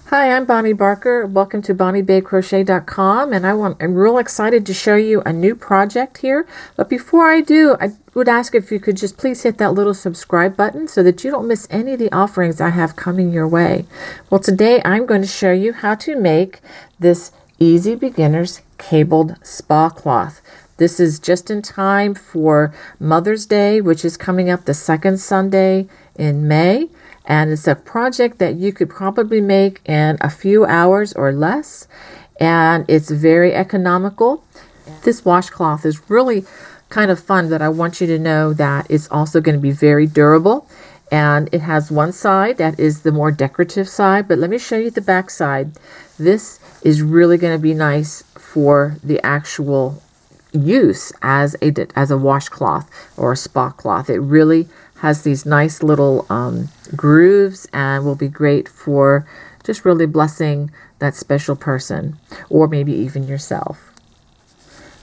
Hi, I'm Bonnie Barker. Welcome to BonnieBayCrochet.com, and I'm real excited to show you a new project here. But before I do, I would ask if you could just please hit that little subscribe button so that you don't miss any of the offerings I have coming your way. Well, today I'm going to show you how to make this Easy Beginners cabled spa cloth. This is just in time for Mother's Day, which is coming up the second Sunday in May. And it's a project that you could probably make in a few hours or less. And it's very economical. This washcloth is really kind of fun, but I want you to know that it's also going to be very durable. And it has one side that is the more decorative side, but let me show you the back side. This is really going to be nice for the actual use as a washcloth or a spa cloth. It really has these nice little grooves and will be great for just really blessing that special person or maybe even yourself.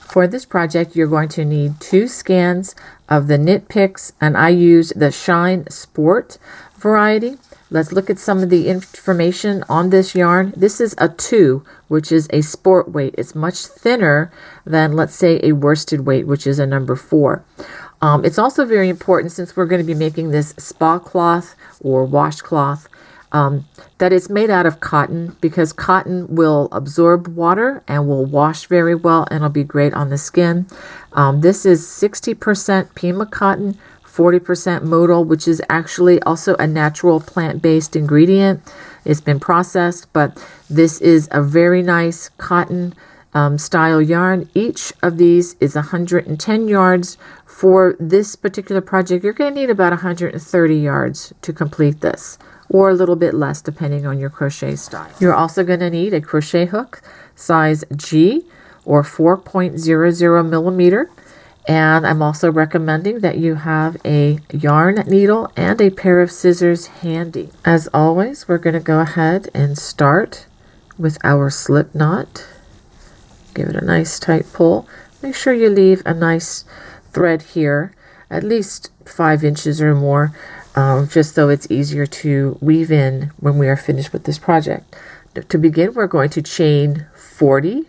For this project, you're going to need 2 scans of the Knit Picks, and I use the Shine Sport variety. Let's look at some of the information on this yarn. This is a 2, which is a sport weight. It's much thinner than, let's say, a worsted weight, which is a number 4. It's also very important, since we're going to be making this spa cloth or washcloth, that it's made out of cotton, because cotton will absorb water and will wash very well, and it'll be great on the skin. This is 60% Pima cotton, 40% modal, which is actually also a natural plant-based ingredient. It's been processed, but this is a very nice cotton style yarn. Each of these is 110 yards. For this particular project, you're going to need about 130 yards to complete this, or a little bit less depending on your crochet style. You're also going to need a crochet hook size G or 4.00 millimeter. And I'm also recommending that you have a yarn needle and a pair of scissors handy. As always, we're going to go ahead and start with our slip knot. Give it a nice tight pull. Make sure you leave a nice thread here, at least 5 inches or more, just so it's easier to weave in when we are finished with this project. To begin, we're going to chain 40.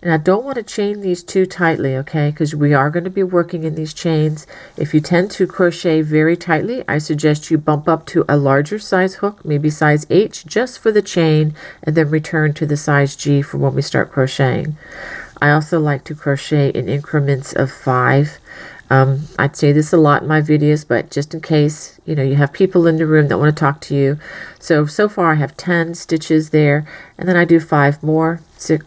And I don't want to chain these too tightly, okay, because we are going to be working in these chains. If you tend to crochet very tightly, I suggest you bump up to a larger size hook, maybe size H, just for the chain, and then return to the size G for when we start crocheting. I also like to crochet in increments of 5. I'd say this a lot in my videos, but just in case, you have people in the room that want to talk to you. So far I have 10 stitches there, and then I do 5 more. 6,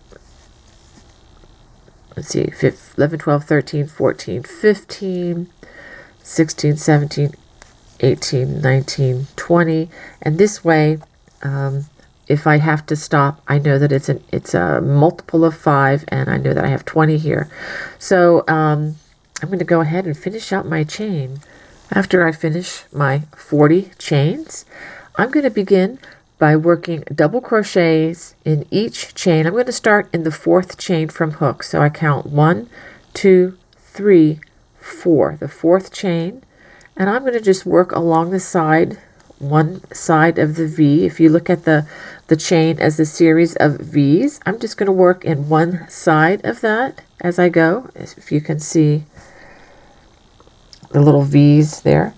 let's see, 11, 12, 13, 14, 15, 16, 17, 18, 19, 20. And this way, if I have to stop, I know that it's a multiple of 5, and I know that I have 20 here. So I'm going to go ahead and finish out my chain. After I finish my 40 chains, I'm going to begin by working double crochets in each chain. I'm going to start in the 4th chain from hook. So I count 1, 2, 3, 4, the 4th chain, and I'm going to just work along the side, one side of the V. If you look at the chain as a series of V's, I'm just going to work in one side of that as I go. If you can see the little V's there.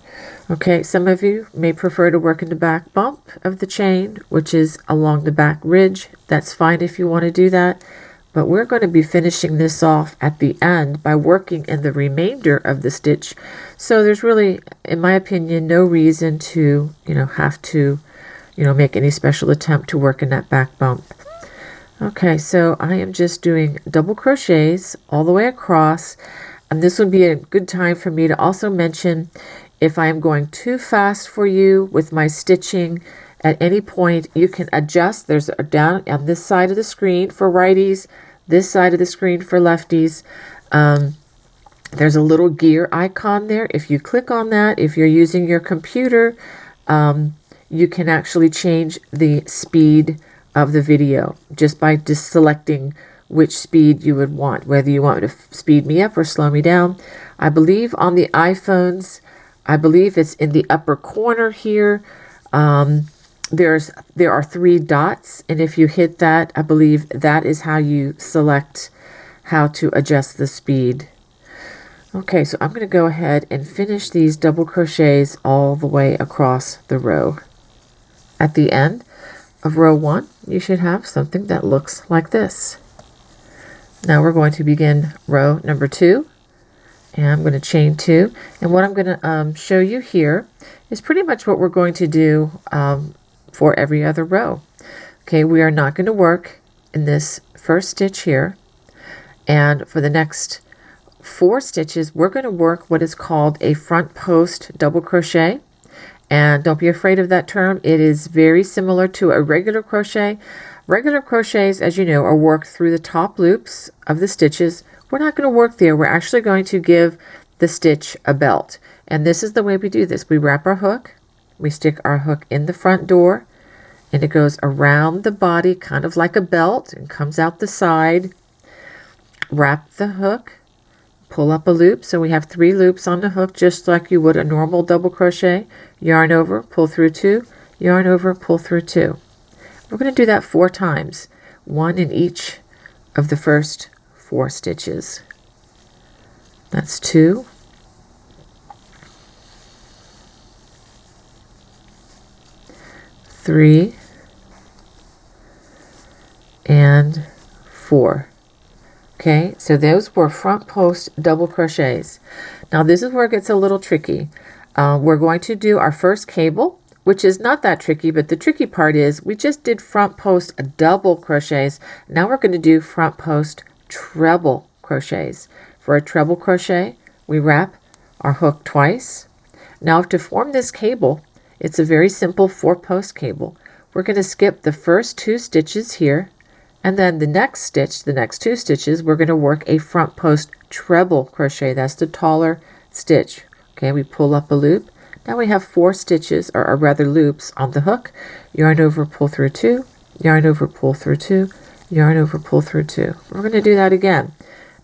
Okay, some of you may prefer to work in the back bump of the chain, which is along the back ridge. That's fine if you want to do that. But we're going to be finishing this off at the end by working in the remainder of the stitch. So there's really, in my opinion, no reason to, have to, make any special attempt to work in that back bump. Okay, so I am just doing double crochets all the way across. And this would be a good time for me to also mention, if I am going too fast for you with my stitching, at any point you can adjust. There's a down on this side of the screen for righties, this side of the screen for lefties. There's a little gear icon there. If you click on that, if you're using your computer, you can actually change the speed of the video just by selecting which speed you would want, whether you want to speed me up or slow me down. I believe on the iPhones, I believe it's in the upper corner here. there are 3 dots, and if you hit that, I believe that is how you select how to adjust the speed. Okay, so I'm going to go ahead and finish these double crochets all the way across the row. At the end of row 1, you should have something that looks like this. Now we're going to begin row number 2, and I'm going to chain 2, and what I'm going to show you here is pretty much what we're going to do for every other row. Okay, we are not going to work in this first stitch here, and for the next 4 stitches we're going to work what is called a front post double crochet. And don't be afraid of that term. It is very similar to a regular crochet. Regular crochets, as you know, are worked through the top loops of the stitches. We're not going to work there. We're actually going to give the stitch a belt. And this is the way we do this. We wrap our hook, we stick our hook in the front door, and it goes around the body kind of like a belt and comes out the side. Wrap the hook, pull up a loop. So we have 3 loops on the hook, just like you would a normal double crochet. Yarn over, pull through 2, yarn over, pull through 2. We're going to do that 4 times, 1 in each of the first 4 stitches. That's 2, 3, and 4. Okay, so those were front post double crochets. Now this is where it gets a little tricky. We're going to do our first cable, which is not that tricky, but the tricky part is we just did front post double crochets. Now we're going to do front post treble crochets. For a treble crochet, we wrap our hook twice. Now to form this cable, it's a very simple 4-post cable. We're going to skip the first 2 stitches here, and then the next stitch, the next 2 stitches, we're going to work a front post treble crochet. That's the taller stitch. Okay, we pull up a loop. Now we have 4 stitches, or rather loops, on the hook. Yarn over, pull through 2, yarn over, pull through 2, yarn over, pull through 2. We're going to do that again.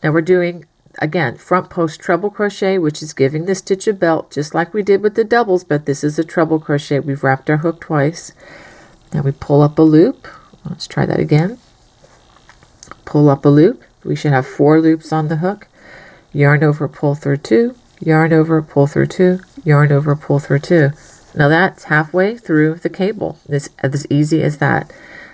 Now we're doing, again, front post treble crochet, which is giving the stitch a belt, just like we did with the doubles, but this is a treble crochet. We've wrapped our hook twice. Now we pull up a loop. Let's try that again. Pull up a loop. We should have 4 loops on the hook. Yarn over, pull through 2, yarn over, pull through 2, yarn over, pull through 2. Now that's halfway through the cable. It's as easy as that.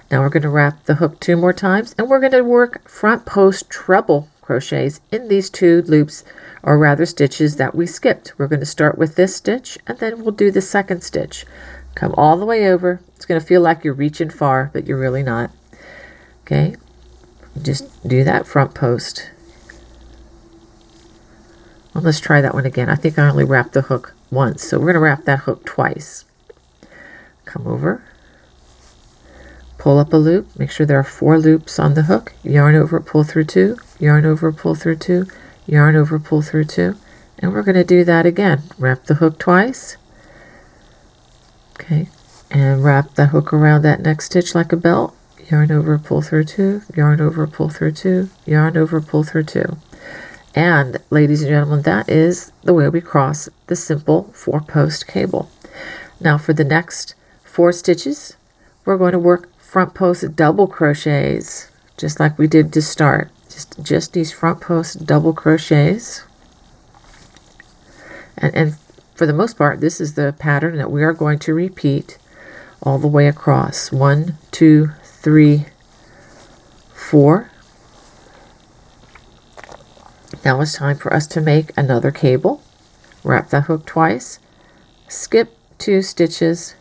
Now we're going to wrap the hook 2 more times, and we're going to work front post treble crochets in these 2 loops, or rather stitches that we skipped. We're going to start with this stitch, and then we'll do the second stitch. Come all the way over. It's going to feel like you're reaching far, but you're really not. Okay, just do that front post. Well, let's try that one again. I think I only wrapped the hook once, so we're going to wrap that hook twice. Come over, pull up a loop, make sure there are 4 loops on the hook, yarn over, pull through 2, yarn over, pull through 2, yarn over, pull through 2, and we're going to do that again. Wrap the hook twice, okay, and wrap the hook around that next stitch like a belt, yarn over, pull through 2, yarn over, pull through 2, yarn over, pull through 2. And ladies and gentlemen, that is the way we cross the simple 4-post cable. Now for the next 4 stitches, we're going to work front post double crochets, just like we did to start. Just these front post double crochets. And for the most part, this is the pattern that we are going to repeat all the way across. 1, 2, 3, 4. Now it's time for us to make another cable. Wrap that hook twice, skip 2 stitches,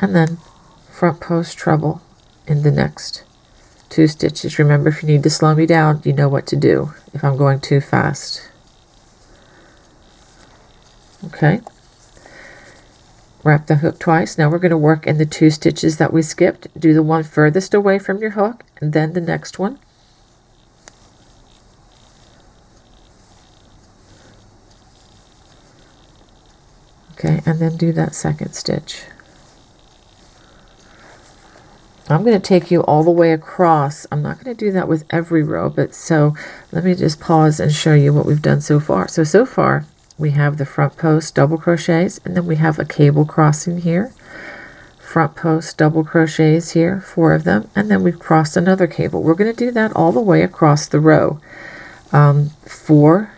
and then front post treble in the next 2 stitches. Remember, if you need to slow me down, you know what to do if I'm going too fast. Okay. Wrap the hook twice. Now we're going to work in the 2 stitches that we skipped. Do the one furthest away from your hook, and then the next one. Okay, and then do that second stitch. I'm going to take you all the way across. I'm not going to do that with every row, but so let me just pause and show you what we've done so far. So far we have the front post double crochets, and then we have a cable crossing here, front post double crochets here, 4 of them, and then we've crossed another cable. We're going to do that all the way across the row. 4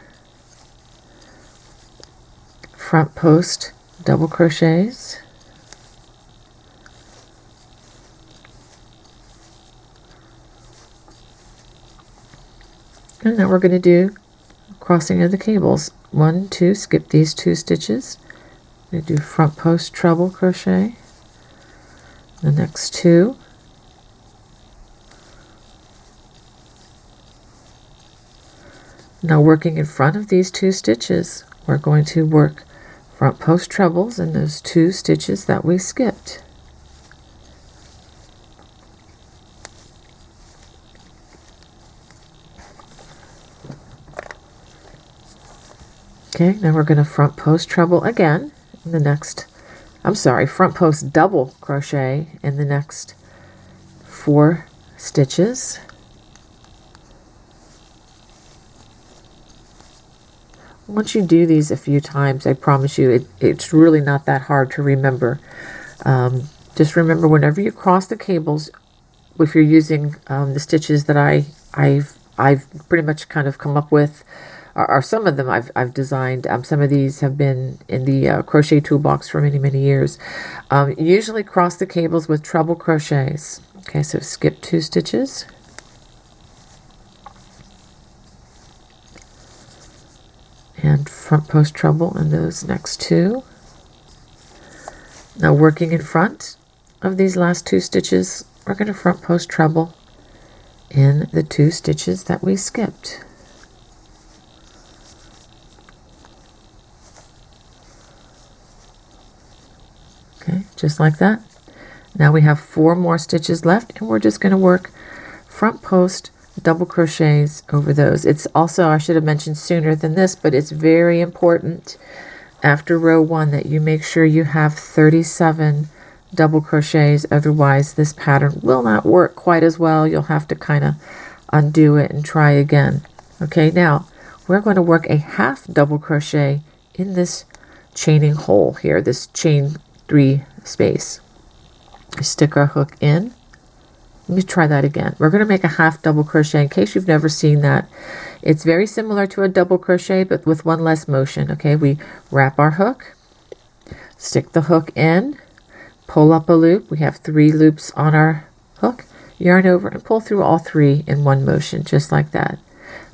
front post double crochets, and now we're going to do crossing of the cables. 1, 2, skip these 2 stitches. We do front post treble crochet, the next 2, now working in front of these 2 stitches, we're going to work front post trebles in those 2 stitches that we skipped. Okay, now we're going to front post treble again in the next, front post double crochet in the next 4 stitches. Once you do these a few times, I promise you it's really not that hard to remember. Just remember, whenever you cross the cables, if you're using the stitches that I've pretty much kind of come up with, or some of them I've designed. Some of these have been in the crochet toolbox for many years. Usually cross the cables with treble crochets. Okay, so skip 2 stitches. And front post treble in those next 2. Now working in front of these last 2 stitches, we're going to front post treble in the 2 stitches that we skipped. Okay, just like that. Now we have 4 more stitches left, and we're just going to work front post double crochets over those. It's also, I should have mentioned sooner than this, but it's very important after row 1 that you make sure you have 37 double crochets, otherwise this pattern will not work quite as well. You'll have to kind of undo it and try again. Okay, now we're going to work a half double crochet in this chaining hole here, this chain 3 space. Stick our hook in. Let me try that again. We're going to make a half double crochet in case you've never seen that. It's very similar to a double crochet, but with one less motion. Okay, we wrap our hook, stick the hook in, pull up a loop. We have 3 loops on our hook, yarn over and pull through all 3 in one motion, just like that.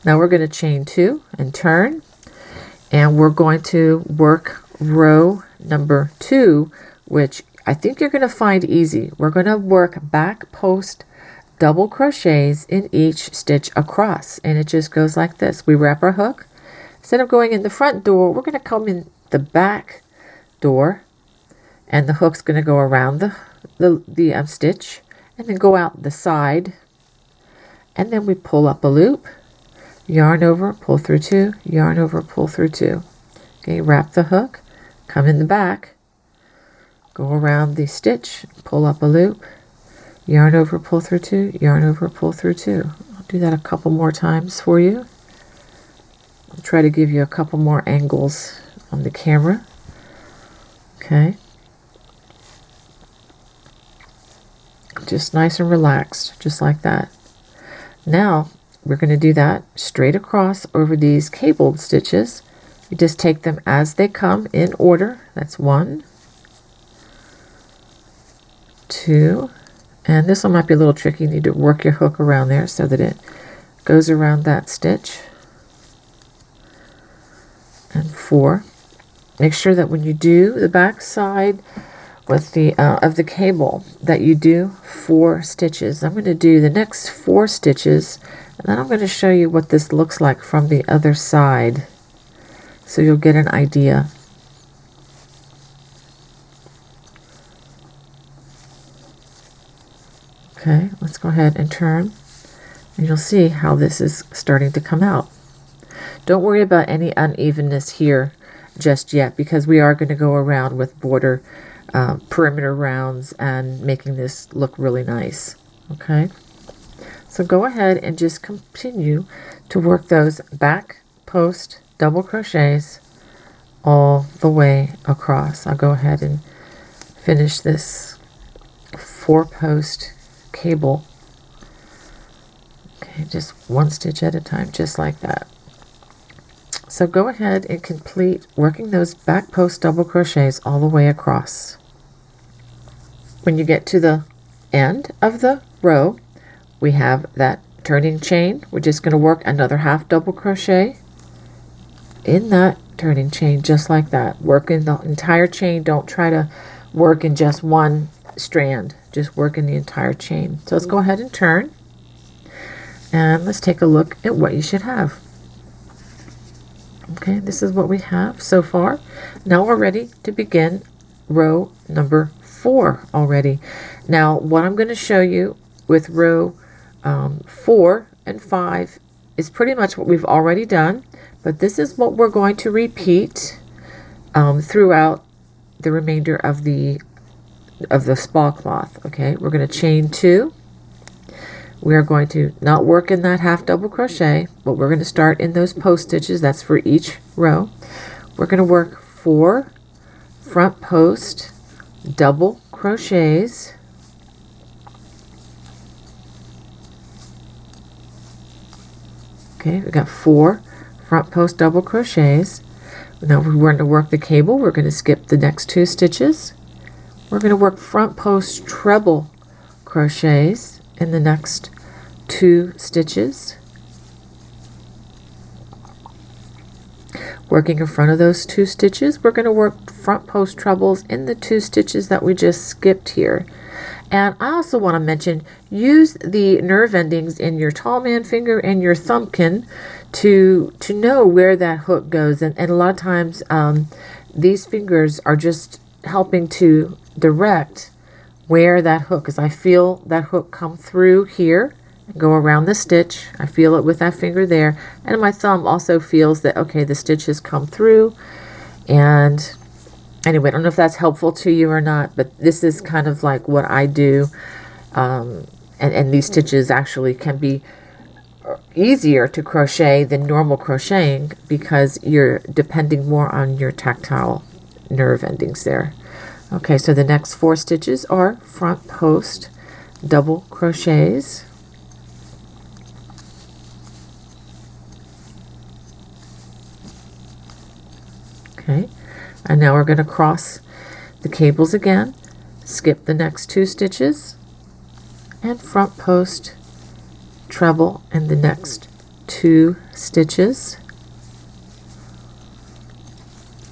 Now we're going to chain 2 and turn, and we're going to work row number 2, which I think you're going to find easy. We're going to work back post double crochets in each stitch across, and it just goes like this. We wrap our hook. Instead of going in the front door, we're going to come in the back door, and the hook's going to go around the stitch and then go out the side, and then we pull up a loop, yarn over, pull through 2, yarn over, pull through 2. Okay, wrap the hook, come in the back, go around the stitch, pull up a loop, yarn over, pull through 2, yarn over, pull through 2. I'll do that a couple more times for you. I'll try to give you a couple more angles on the camera. Okay. Just nice and relaxed, just like that. Now we're going to do that straight across over these cabled stitches. You just take them as they come in order. That's 1, 2, and this one might be a little tricky. You need to work your hook around there so that it goes around that stitch. And 4. Make sure that when you do the back side with the of the cable that you do 4 stitches. I'm going to do the next 4 stitches, and then I'm going to show you what this looks like from the other side, so you'll get an idea. Okay, let's go ahead and turn, and you'll see how this is starting to come out. Don't worry about any unevenness here just yet, because we are going to go around with border perimeter rounds and making this look really nice. Okay, so go ahead and just continue to work those back post double crochets all the way across. I'll go ahead and finish this 4-post cable. Okay, just one stitch at a time, just like that. So go ahead and complete working those back post double crochets all the way across. When you get to the end of the row, we have that turning chain. We're just going to work another half double crochet in that turning chain, just like that. Work in the entire chain. Don't try to work in just one strand. Just work in the entire chain. So let's go ahead and turn. And let's take a look at what you should have. Okay, this is what we have so far. Now we're ready to begin row number 4 already. Now what I'm going to show you with row 4 and 5 is pretty much what we've already done, but this is what we're going to repeat throughout the remainder of the spall cloth. Okay, we're going to chain 2. We are going to not work in that half double crochet, but we're going to start in those post stitches. That's for each row. We're going to work 4 front post double crochets, okay, we got 4 front post double crochets. Now we're going to work the cable. We're going to skip the next 2 stitches. We're going to work front post treble crochets in the next 2 stitches, working in front of those 2 stitches. We're going to work front post trebles in the 2 stitches that we just skipped here. And I also want to mention, use the nerve endings in your tall man finger and your thumbkin to know where that hook goes. And a lot of times these fingers are just helping to direct where that hook is. I feel that hook come through here and go around the stitch. I feel it with that finger there, and my thumb also feels that, okay, the stitch has come through. And anyway, I don't know if that's helpful to you or not, but this is kind of like what I do. And these stitches actually can be easier to crochet than normal crocheting because you're depending more on your tactile nerve endings there. Okay, so the next 4 stitches are front post double crochets. Okay, and now we're going to cross the cables again, skip the next 2 stitches, and front post treble in the next 2 stitches,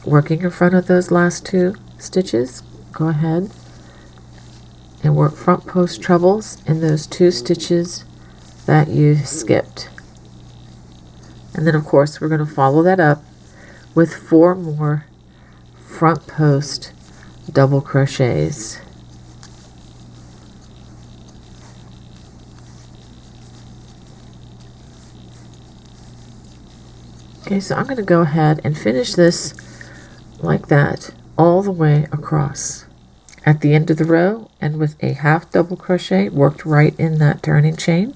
working in front of those last 2 stitches. Go ahead and work front post trebles in those 2 stitches that you skipped. And then of course we're going to follow that up with 4 more front post double crochets. Okay, so I'm going to go ahead and finish this like that all the way across. At the end of the row, and with a half double crochet worked right in that turning chain.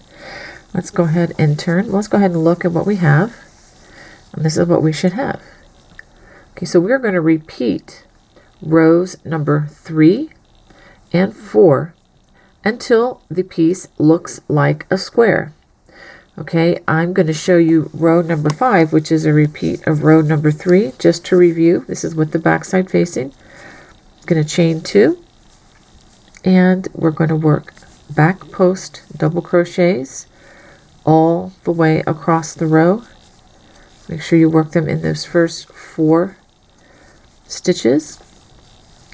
Let's go ahead and turn. Let's go ahead and look at what we have. And this is what we should have. Okay, so we're going to repeat rows number 3 and 4 until the piece looks like a square. Okay, I'm going to show you row number 5, which is a repeat of row number 3, just to review. This is with the back side facing. I'm going to chain 2, and we're going to work back post double crochets all the way across the row. Make sure you work them in those first 4 stitches.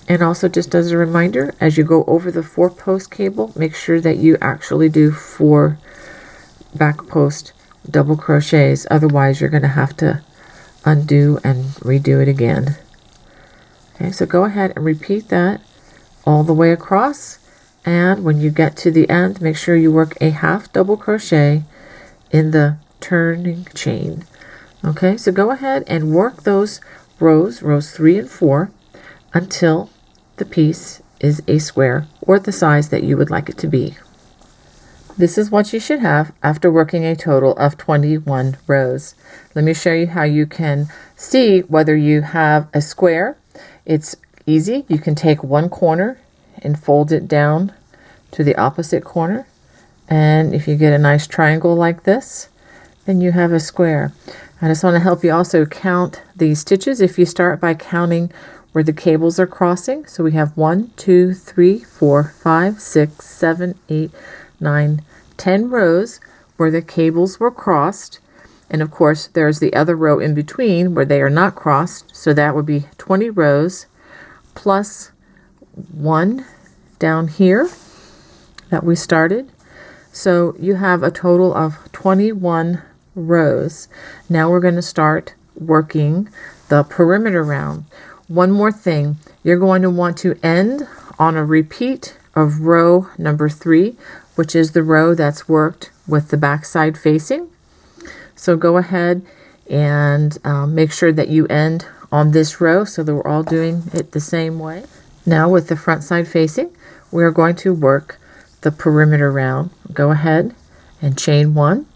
And also, just as a reminder, as you go over the 4-post cable, make sure that you actually do 4 back post double crochets. Otherwise, you're going to have to undo and redo it again. Okay, so go ahead and repeat that all the way across. And when you get to the end, make sure you work a half double crochet in the turning chain. Okay, so go ahead and work those rows 3 and 4, until the piece is a square or the size that you would like it to be. This is what you should have after working a total of 21 rows. Let me show you how you can see whether you have a square. It's easy. You can take one corner and fold it down to the opposite corner. And if you get a nice triangle like this, then you have a square. I just want to help you also count the stitches. If you start by counting where the cables are crossing, so we have 1, 2, 3, 4, 5, 6, 7, 8, 9, 10 rows where the cables were crossed. And of course, there's the other row in between where they are not crossed. So that would be 20 rows plus 1 down here that we started. So you have a total of 21 rows. Now we're going to start working the perimeter round. One more thing, you're going to want to end on a repeat of row number 3, which is the row that's worked with the back side facing. So go ahead and make sure that you end on this row so that we're all doing it the same way. Now with the front side facing, we're going to work the perimeter round. Go ahead and chain 1,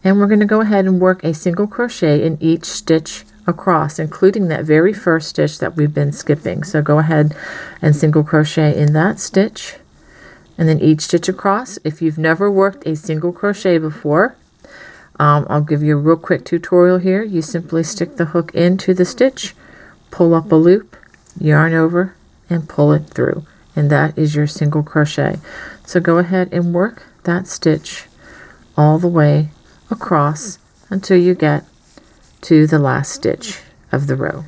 and we're going to go ahead and work a single crochet in each stitch across, including that very first stitch that we've been skipping. So go ahead and single crochet in that stitch, and then each stitch across. If you've never worked a single crochet before, I'll give you a real quick tutorial here. You simply stick the hook into the stitch, pull up a loop, yarn over, and pull it through, and that is your single crochet. So go ahead and work that stitch all the way across until you get to the last stitch of the row.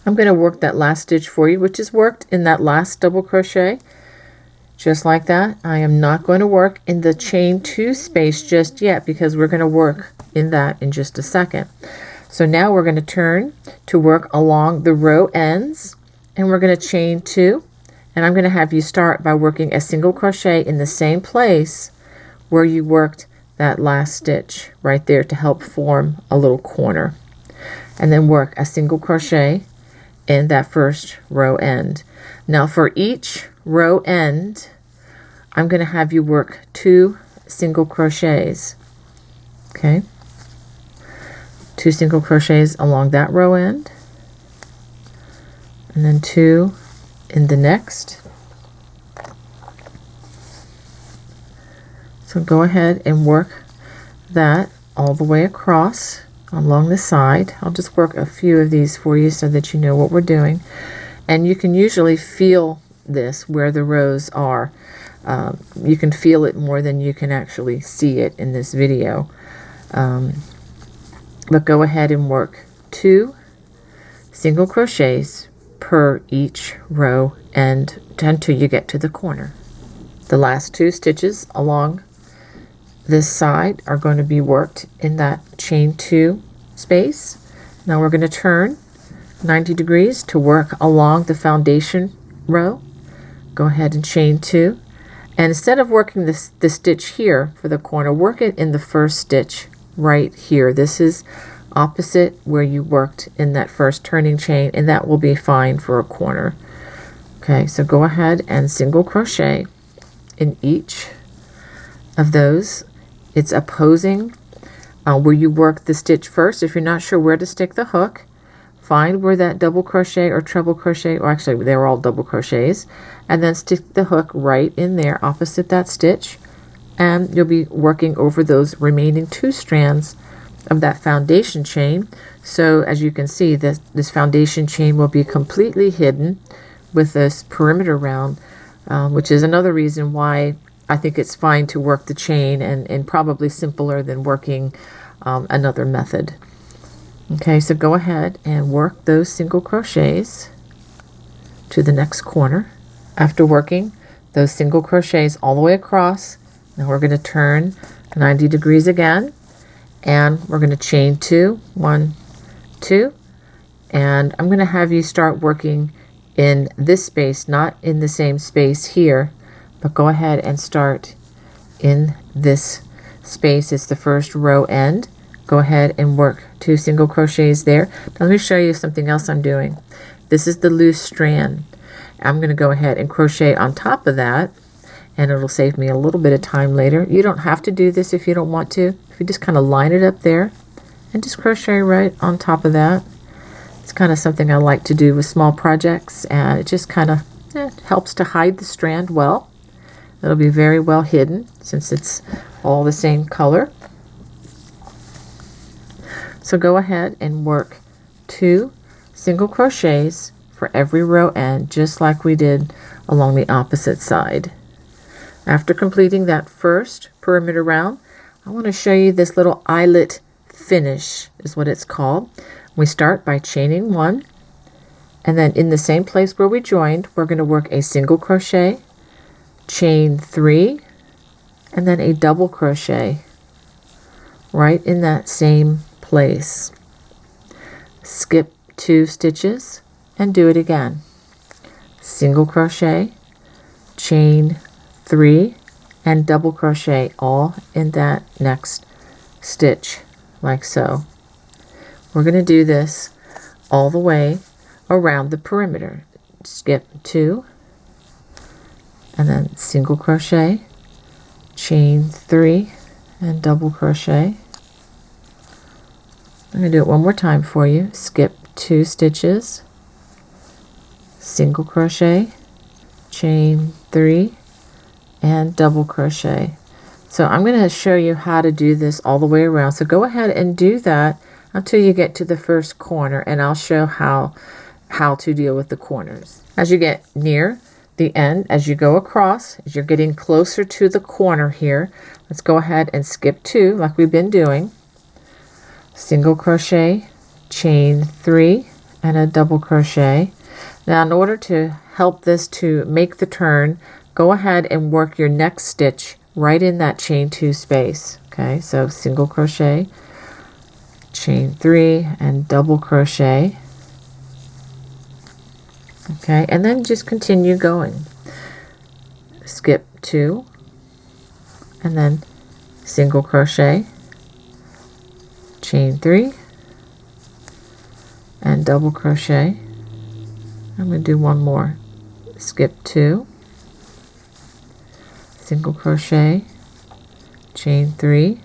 I'm going to work that last stitch for you, which is worked in that last double crochet. Just like that. I am not going to work in the chain 2 space just yet because we're going to work in that in just a second. So now we're going to turn to work along the row ends, and we're going to chain 2, and I'm going to have you start by working a single crochet in the same place where you worked that last stitch right there to help form a little corner, and then work a single crochet in that first row end. Now for each row end, I'm going to have you work 2 single crochets. Okay, 2 single crochets along that row end, and then 2 in the next. So go ahead and work that all the way across along the side. I'll just work a few of these for you so that you know what we're doing. And you can usually feel this where the rows are. You can feel it more than you can actually see it in this video. But go ahead and work 2 single crochets per each row end until you get to the corner. The last 2 stitches along this side are going to be worked in that chain 2 space. Now we're going to turn 90 degrees to work along the foundation row. Go ahead and chain 2, and instead of working the stitch here for the corner, work it in the first stitch right here. This is opposite where you worked in that first turning chain, and that will be fine for a corner. Okay, so go ahead and single crochet in each of those. It's opposing where you work the stitch first. If you're not sure where to stick the hook, find where that double crochet or treble crochet, or actually they were all double crochets, and then stick the hook right in there opposite that stitch, and you'll be working over those remaining 2 strands of that foundation chain. So as you can see, this foundation chain will be completely hidden with this perimeter round, which is another reason why I think it's fine to work the chain, and probably simpler than working another method. Okay, so go ahead and work those single crochets to the next corner. After working those single crochets all the way across, now we're going to turn 90 degrees again, and we're going to chain 2, 1, 2, and I'm going to have you start working in this space, not in the same space here, but go ahead and start in this space. It's the first row end. Go ahead and work 2 single crochets there. Now let me show you something else I'm doing. This is the loose strand. I'm going to go ahead and crochet on top of that, and it'll save me a little bit of time later. You don't have to do this if you don't want to. If you just kind of line it up there and just crochet right on top of that. It's kind of something I like to do with small projects, and it just kind of helps to hide the strand well. It'll be very well hidden since it's all the same color. So go ahead and work 2 single crochets for every row end, just like we did along the opposite side. After completing that first perimeter round, I want to show you this little eyelet finish is what it's called. We start by chaining 1, and then in the same place where we joined, we're going to work a single crochet, chain 3, and then a double crochet right in that same place. Skip 2 stitches and do it again. Single crochet, chain 3, and double crochet all in that next stitch, like so. We're going to do this all the way around the perimeter. Skip 2, and then single crochet, chain 3, and double crochet. I'm going to do it one more time for you. Skip 2 stitches, single crochet, chain 3, and double crochet. So I'm going to show you how to do this all the way around. So go ahead and do that until you get to the first corner, and I'll show how to deal with the corners. As you get near the end, as you go across, as you're getting closer to the corner here, let's go ahead and skip 2 like we've been doing. Single crochet, chain 3, and a double crochet. Now in order to help this to make the turn, go ahead and work your next stitch right in that chain 2 space. Okay, so single crochet, chain 3, and double crochet. Okay, and then just continue going. Skip 2, and then single crochet, chain 3, and double crochet. I'm going to do one more. Skip 2, single crochet, chain 3,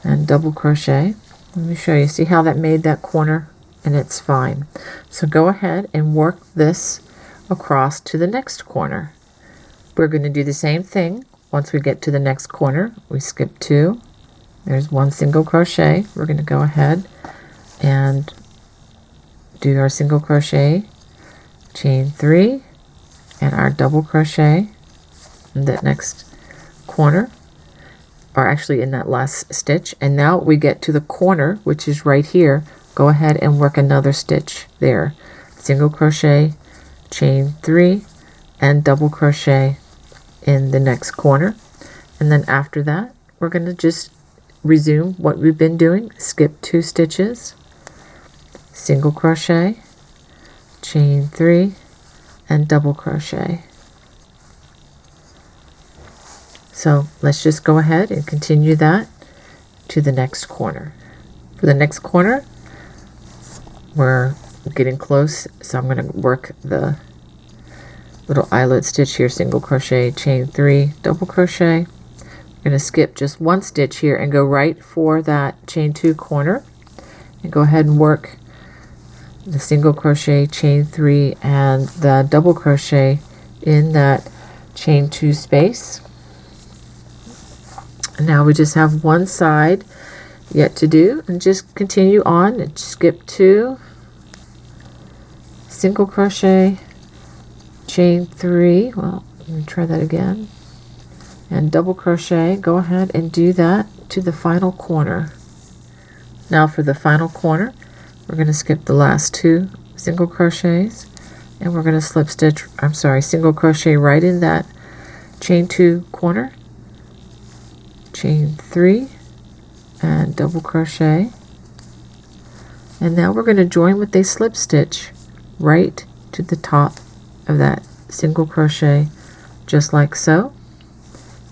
and double crochet. Let me show you. See how that made that corner? And it's fine. So go ahead and work this across to the next corner. We're going to do the same thing. Once we get to the next corner, we skip 2. There's 1 single crochet. We're going to go ahead and do our single crochet, chain 3, and our double crochet in that next corner, or actually in that last stitch. And now we get to the corner, which is right here. Go ahead and work another stitch there. Single crochet, chain 3, and double crochet in the next corner. And then after that, we're going to just resume what we've been doing. Skip 2 stitches, single crochet, chain 3, and double crochet. So let's just go ahead and continue that to the next corner. For the next corner, we're getting close, so I'm going to work the little eyelet stitch here, single crochet, chain 3, double crochet. I'm going to skip just 1 stitch here and go right for that chain 2 corner, and go ahead and work the single crochet, chain 3, and the double crochet in that chain 2 space. And now we just have 1 side yet to do, and just continue on and skip 2, single crochet, chain 3, well, let me try that again, and double crochet. Go ahead and do that to the final corner. Now for the final corner, we're going to skip the last 2 single crochets, and we're going to single crochet right in that chain 2 corner, chain 3, and double crochet. And now we're going to join with a slip stitch right to the top of that single crochet, just like so,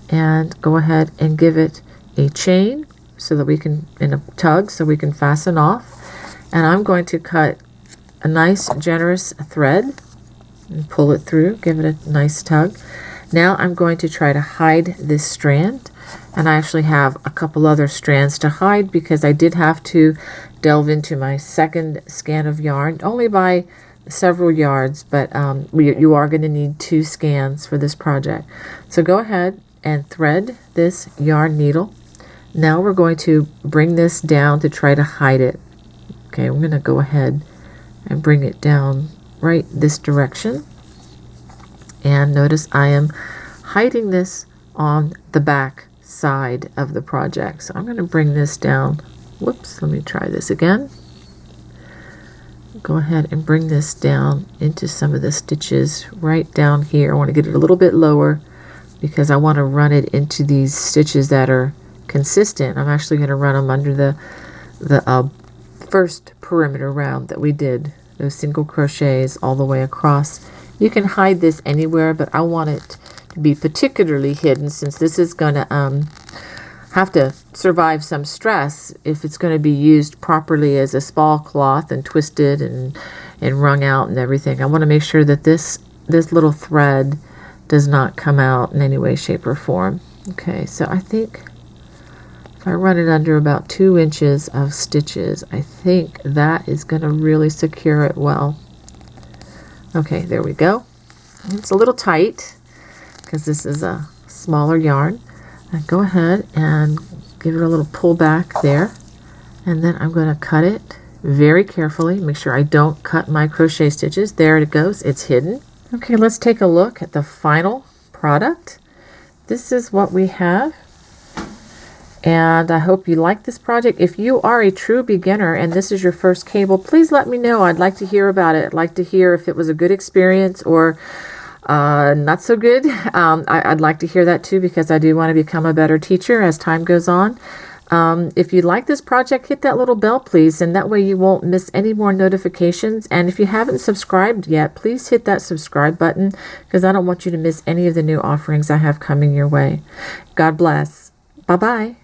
and go ahead and give it a chain so that we can, in a tug, so we can fasten off. And I'm going to cut a nice generous thread and pull it through, give it a nice tug. Now I'm going to try to hide this strand, and I actually have a couple other strands to hide because I did have to delve into my second skein of yarn only by several yards, but you are going to need 2 scans for this project. So go ahead and thread this yarn needle. Now we're going to bring this down to try to hide it. Okay, I'm going to go ahead and bring it down right this direction. And notice I am hiding this on the back side of the project. So I'm going to bring this down. Whoops, let me try this again. Go ahead and bring this down into some of the stitches right down here. I want to get it a little bit lower because I want to run it into these stitches that are consistent. I'm actually going to run them under the first perimeter round that we did, those single crochets all the way across. You can hide this anywhere, but I want it to be particularly hidden since this is going to have to survive some stress if it's going to be used properly as a spall cloth and twisted and wrung out and everything. I want to make sure that this little thread does not come out in any way, shape, or form. Okay, so I think if I run it under about 2 inches of stitches, I think that is going to really secure it well. Okay, there we go. It's a little tight because this is a smaller yarn. And go ahead and give it a little pull back there, and then I'm going to cut it very carefully. Make sure I don't cut my crochet stitches. There it goes, it's hidden. Okay, let's take a look at the final product. This is what we have, and I hope you like this project. If you are a true beginner and this is your first cable, please let me know. I'd like to hear about it. I'd like to hear if it was a good experience or not so good. I'd like to hear that too, because I do want to become a better teacher as time goes on. If you like this project, hit that little bell, please, and that way you won't miss any more notifications. And if you haven't subscribed yet, please hit that subscribe button, because I don't want you to miss any of the new offerings I have coming your way. God bless. Bye-bye.